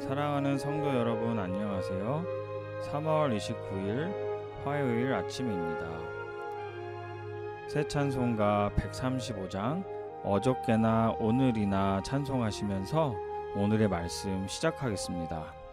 사랑하는 성도 여러분, 안녕하세요. 3월 29일 화요일 아침입니다. 새 찬송가 135장 어저께나 오늘이나 찬송하시면서 오늘의 말씀 시작하겠습니다.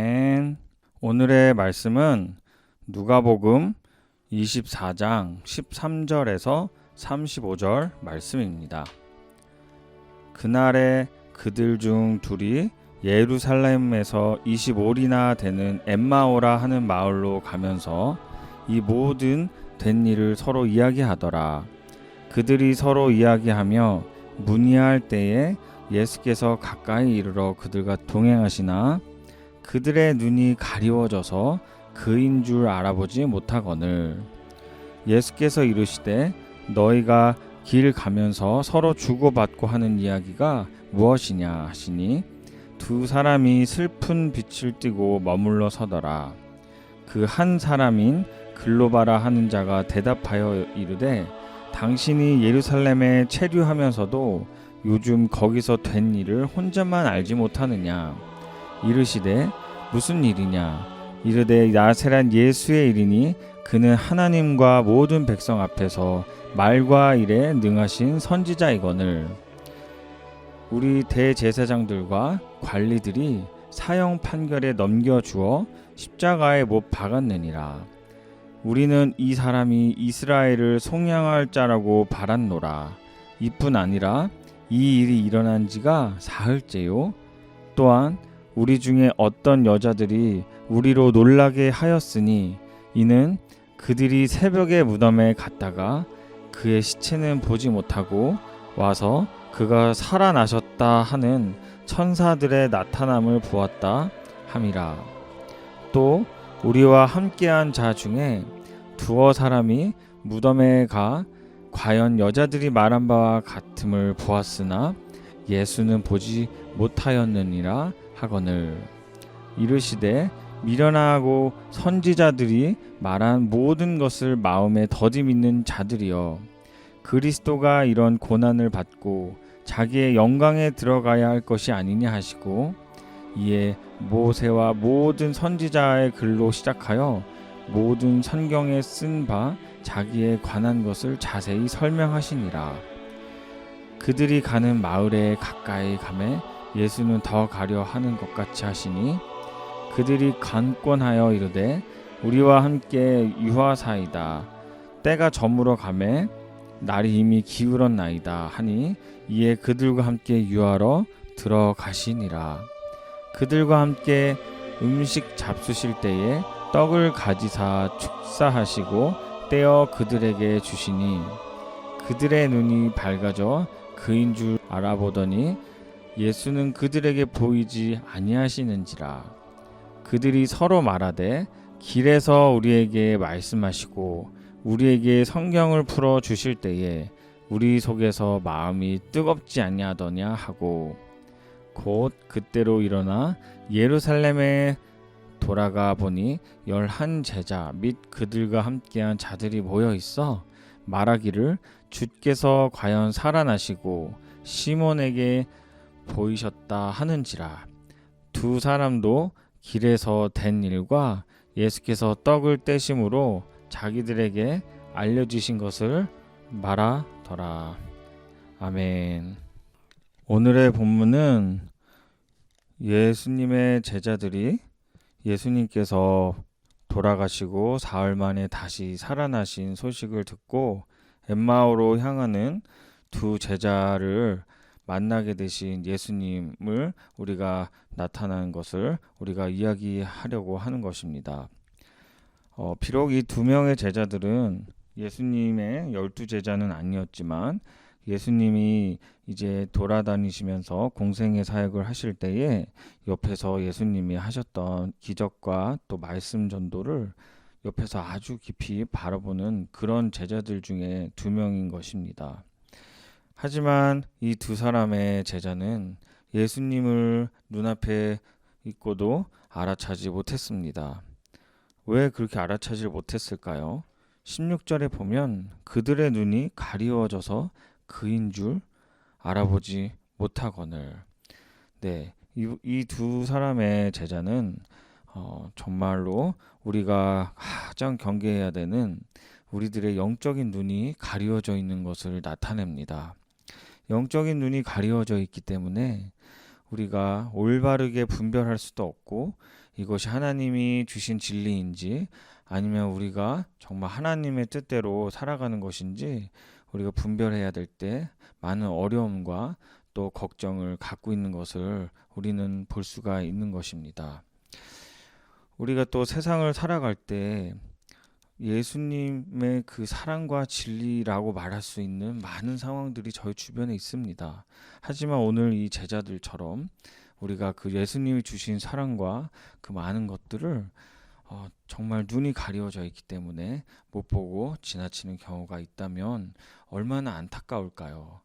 아멘. 오늘의 말씀은 누가복음 24장 13절에서 35절 말씀입니다. 그날에 그들 중 둘이 예루살렘에서 25리나 되는 엠마오라 하는 마을로 가면서 이 모든 된 일을 서로 이야기하더라. 그들이 서로 이야기하며 문의할 때에 예수께서 가까이 이르러 그들과 동행하시나 그들의 눈이 가리워져서 그인 줄 알아보지 못하거늘. 예수께서 이르시되 너희가 길 가면서 서로 주고받고 하는 이야기가 무엇이냐 하시니 두 사람이 슬픈 빛을 띠고 머물러 서더라. 그 한 사람인 글로바라 하는 자가 대답하여 이르되 당신이 예루살렘에 체류하면서도 요즘 거기서 된 일을 혼자만 알지 못하느냐. 이르시되 무슨 일이냐. 이르되 나세란 예수의 일이니 그는 하나님과 모든 백성 앞에서 말과 일에 능하신 선지자이거늘. 우리 대제사장들과 관리들이 사형 판결에 넘겨주어 십자가에 못 박았느니라. 우리는 이 사람이 이스라엘을 속량할 자라고 바랐노라. 이뿐 아니라 이 일이 일어난 지가 사흘째요. 또한 우리 중에 어떤 여자들이 우리로 놀라게 하였으니 이는 그들이 새벽에 무덤에 갔다가 그의 시체는 보지 못하고 와서 그가 살아나셨다 하는 천사들의 나타남을 보았다 함이라. 또 우리와 함께한 자 중에 두어 사람이 무덤에 가 과연 여자들이 말한 바와 같음을 보았으나 예수는 보지 못하였느니라 하거늘. 이르시되 미련하고 선지자들이 말한 모든 것을 마음에 더디 믿는 자들이여, 그리스도가 이런 고난을 받고 자기의 영광에 들어가야 할 것이 아니냐 하시고 이에 모세와 모든 선지자의 글로 시작하여 모든 성경에 쓴 바 자기에 관한 것을 자세히 설명하시니라. 그들이 가는 마을에 가까이 가매 예수는 더 가려 하는 것 같이 하시니 그들이 간권하여 이르되 우리와 함께 유하사이다. 때가 저물어 가매 날이 이미 기울었나이다 하니 이에 그들과 함께 유하러 들어가시니라. 그들과 함께 음식 잡수실 때에 떡을 가지사 축사하시고 떼어 그들에게 주시니 그들의 눈이 밝아져 그인 줄 알아보더니 예수는 그들에게 보이지 아니하시는지라. 그들이 서로 말하되 길에서 우리에게 말씀하시고 우리에게 성경을 풀어 주실 때에 우리 속에서 마음이 뜨겁지 아니하더냐 하고 곧 그때로 일어나 예루살렘에 돌아가 보니 11 제자 및 그들과 함께한 자들이 모여 있어 말하기를 주께서 과연 살아나시고 시몬에게 보이셨다 하는지라. 두 사람도 길에서 된 일과 예수께서 떡을 떼심으로 자기들에게 알려주신 것을 말하더라. 아멘. 오늘의 본문은 예수님의 제자들이 예수님께서 돌아가시고 사흘 만에 다시 살아나신 소식을 듣고 엠마오로 향하는 두 제자를 만나게 되신 예수님을 우리가 나타난 것을 우리가 이야기하려고 하는 것입니다. 비록 이 두 명의 제자들은 예수님의 12 제자는 아니었지만 예수님이 이제 돌아다니시면서 공생의 사역을 하실 때에 옆에서 예수님이 하셨던 기적과 또 말씀 전도를 옆에서 아주 깊이 바라보는 그런 제자들 중에 두 명인 것입니다. 하지만 이 두 사람의 제자는 예수님을 눈앞에 있고도 알아차지 못했습니다. 왜 그렇게 알아차지 못했을까요? 16절에 보면 그들의 눈이 가리워져서 그인 줄 알아보지 못하거늘. 네, 이 두 사람의 제자는 정말로 우리가 가장 경계해야 되는 우리들의 영적인 눈이 가리워져 있는 것을 나타냅니다. 영적인 눈이 가리워져 있기 때문에 우리가 올바르게 분별할 수도 없고 이것이 하나님이 주신 진리인지 아니면 우리가 정말 하나님의 뜻대로 살아가는 것인지 우리가 분별해야 될 때 많은 어려움과 또 걱정을 갖고 있는 것을 우리는 볼 수가 있는 것입니다. 우리가 또 세상을 살아갈 때 예수님의 그 사랑과 진리라고 말할 수 있는 많은 상황들이 저희 주변에 있습니다. 하지만 오늘 이 제자들처럼 우리가 그 예수님이 주신 사랑과 그 많은 것들을 정말 눈이 가려져 있기 때문에 못 보고 지나치는 경우가 있다면 얼마나 안타까울까요?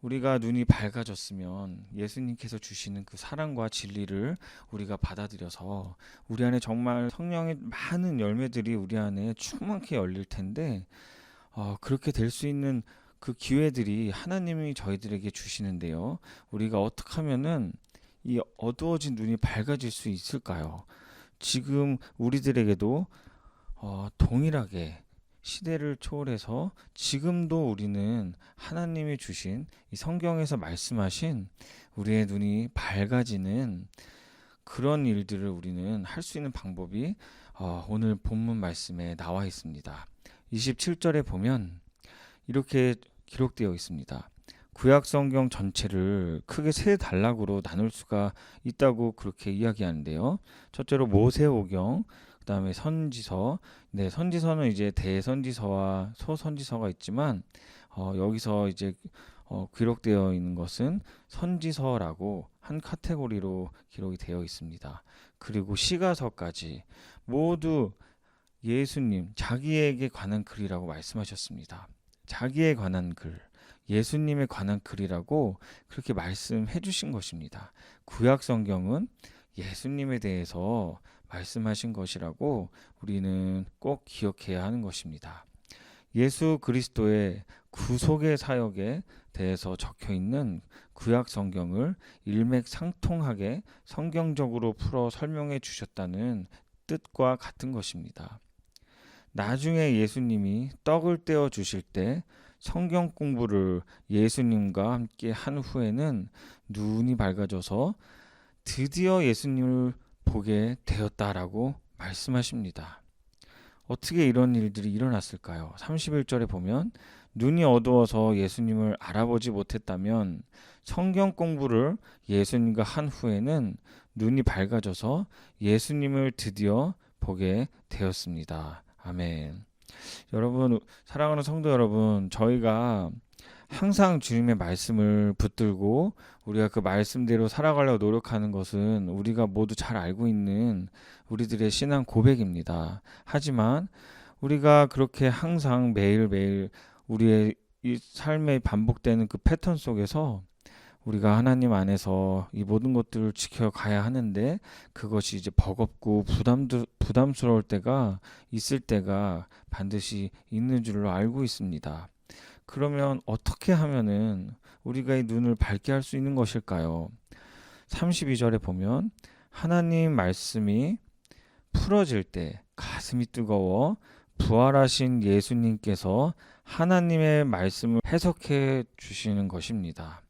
우리가 눈이 밝아졌으면 예수님께서 주시는 그 사랑과 진리를 우리가 받아들여서 우리 안에 정말 성령의 많은 열매들이 우리 안에 충만케 열릴 텐데 그렇게 될 수 있는 그 기회들이 하나님이 저희들에게 주시는데요. 우리가 어떻게 하면은 이 어두워진 눈이 밝아질 수 있을까요? 지금 우리들에게도 동일하게 시대를 초월해서 지금도 우리는 하나님이 주신 이 성경에서 말씀하신 우리의 눈이 밝아지는 그런 일들을 우리는 할 수 있는 방법이 오늘 본문 말씀에 나와 있습니다. 27절에 보면 이렇게 기록되어 있습니다. 구약 성경 전체를 크게 세 단락으로 나눌 수가 있다고 그렇게 이야기하는데요. 첫째로 모세오경, 그다음에 선지서. 네, 선지서는 이제 대선지서와 소선지서가 있지만 여기서 이제 기록되어 있는 것은 선지서라고 한 카테고리로 기록이 되어 있습니다. 그리고 시가서까지 모두 예수님, 자기에게 관한 글이라고 말씀하셨습니다. 자기에 관한 글, 예수님에 관한 글이라고 그렇게 말씀해 주신 것입니다. 구약 성경은 예수님에 대해서 말씀하신 것이라고 우리는 꼭 기억해야 하는 것입니다. 예수 그리스도의 구속의 사역에 대해서 적혀 있는 구약 성경을 일맥상통하게 성경적으로 풀어 설명해 주셨다는 뜻과 같은 것입니다. 나중에 예수님이 떡을 떼어 주실 때 성경 공부를 예수님과 함께 한 후에는 눈이 밝아져서 드디어 예수님을 보게 되었다라고 말씀하십니다. 어떻게 이런 일들이 일어났을까요? 31절에 보면 눈이 어두워서 예수님을 알아보지 못했다면 성경 공부를 예수님과 한 후에는 눈이 밝아져서 예수님을 드디어 보게 되었습니다. 아멘. 여러분, 사랑하는 성도 여러분, 저희가 항상 주님의 말씀을 붙들고 우리가 그 말씀대로 살아가려고 노력하는 것은 우리가 모두 잘 알고 있는 우리들의 신앙 고백입니다. 하지만 우리가 그렇게 항상 매일매일 우리의 이 삶에 반복되는 그 패턴 속에서 우리가 하나님 안에서 이 모든 것들을 지켜가야 하는데 그것이 이제 버겁고 부담스러울 때가 있을 때가 반드시 있는 줄로 알고 있습니다. 그러면 어떻게 하면은 우리가 이 눈을 밝게 할 수 있는 것일까요? 32절에 보면 하나님 말씀이 풀어질 때 가슴이 뜨거워 부활하신 예수님께서 하나님의 말씀을 해석해 주시는 것입니다.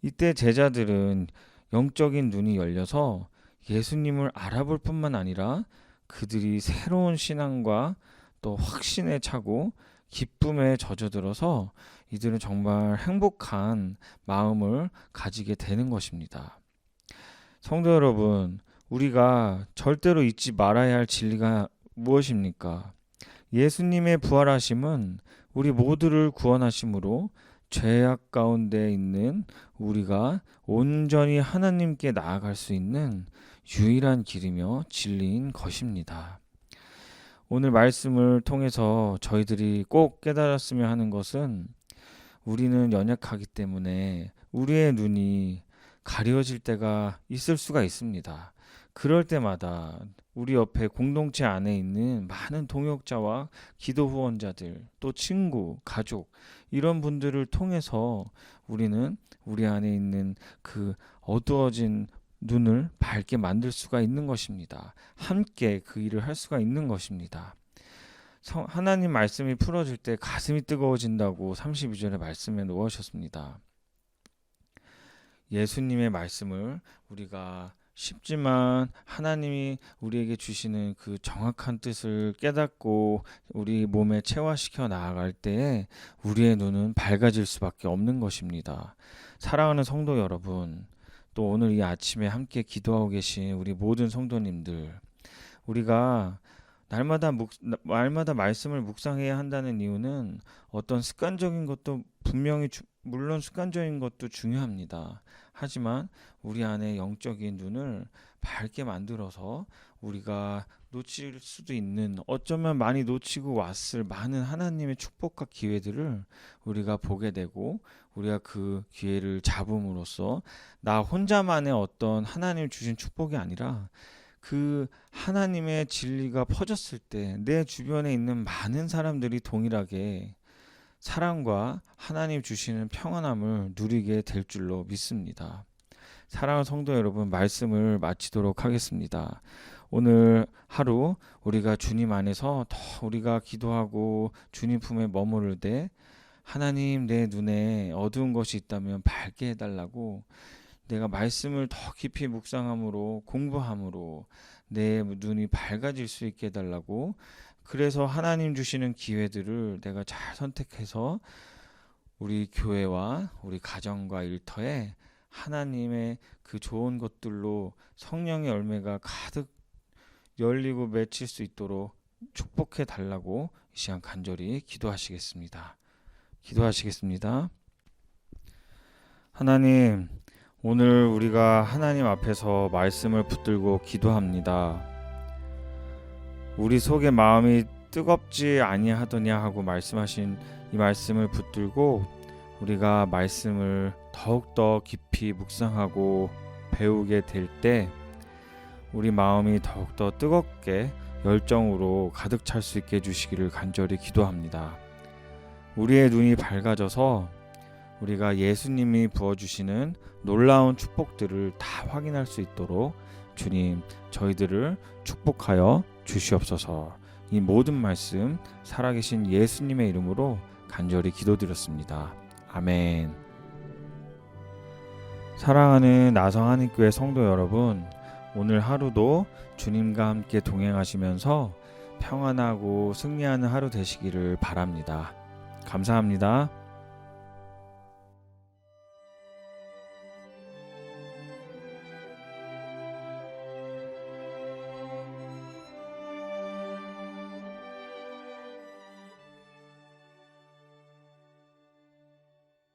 이때 제자들은 영적인 눈이 열려서 예수님을 알아볼 뿐만 아니라 그들이 새로운 신앙과 또 확신에 차고 기쁨에 젖어들어서 이들은 정말 행복한 마음을 가지게 되는 것입니다. 성도 여러분, 우리가 절대로 잊지 말아야 할 진리가 무엇입니까? 예수님의 부활하심은 우리 모두를 구원하심으로 죄악 가운데 있는 우리가 온전히 하나님께 나아갈 수 있는 유일한 길이며 진리인 것입니다. 오늘 말씀을 통해서 저희들이 꼭 깨달았으면 하는 것은 우리는 연약하기 때문에 우리의 눈이 가려질 때가 있을 수가 있습니다. 그럴 때마다 우리 옆에 공동체 안에 있는 많은 동역자와 기도 후원자들, 또 친구, 가족 이런 분들을 통해서 우리는 우리 안에 있는 그 어두워진 눈을 밝게 만들 수가 있는 것입니다. 함께 그 일을 할 수가 있는 것입니다. 하나님 말씀이 풀어질 때 가슴이 뜨거워진다고 32절의 말씀에 놓으셨습니다. 예수님의 말씀을 우리가 쉽지만 하나님이 우리에게 주시는 그 정확한 뜻을 깨닫고 우리 몸에 체화시켜 나아갈 때에 우리의 눈은 밝아질 수밖에 없는 것입니다. 사랑하는 성도 여러분, 또 오늘 이 아침에 함께 기도하고 계신 우리 모든 성도님들, 우리가 날마다 말씀을 묵상해야 한다는 이유는 어떤 습관적인 것도 물론 습관적인 것도 중요합니다. 하지만 우리 안에 영적인 눈을 밝게 만들어서 우리가 놓칠 수도 있는, 어쩌면 많이 놓치고 왔을 많은 하나님의 축복과 기회들을 우리가 보게 되고, 우리가 그 기회를 잡음으로써 나 혼자만의 어떤 하나님 주신 축복이 아니라 그 하나님의 진리가 퍼졌을 때 내 주변에 있는 많은 사람들이 동일하게 사랑과 하나님 주시는 평안함을 누리게 될 줄로 믿습니다. 사랑하는 성도 여러분, 말씀을 마치도록 하겠습니다. 오늘 하루 우리가 주님 안에서 더 우리가 기도하고 주님 품에 머무를 때 하나님, 내 눈에 어두운 것이 있다면 밝게 해달라고, 내가 말씀을 더 깊이 묵상함으로, 공부함으로 내 눈이 밝아질 수 있게 해달라고, 그래서 하나님 주시는 기회들을 내가 잘 선택해서 우리 교회와 우리 가정과 일터에 하나님의 그 좋은 것들로 성령의 열매가 가득 열리고 맺힐 수 있도록 축복해 달라고 이 시간 간절히 기도하시겠습니다. 하나님, 오늘 우리가 하나님 앞에서 말씀을 붙들고 기도합니다. 우리 속의 마음이 뜨겁지 아니하더냐 하고 말씀하신 이 말씀을 붙들고 우리가 말씀을 더욱더 깊이 묵상하고 배우게 될 때 우리 마음이 더욱더 뜨겁게 열정으로 가득 찰 수 있게 해주시기를 간절히 기도합니다. 우리의 눈이 밝아져서 우리가 예수님이 부어주시는 놀라운 축복들을 다 확인할 수 있도록 주님, 저희들을 축복하여 주시옵소서. 이 모든 말씀 살아계신 예수님의 이름으로 간절히 기도드렸습니다. 아멘. 사랑하는 나성하늘교회 성도 여러분, 오늘 하루도 주님과 함께 동행하시면서 평안하고 승리하는 하루 되시기를 바랍니다. 감사합니다.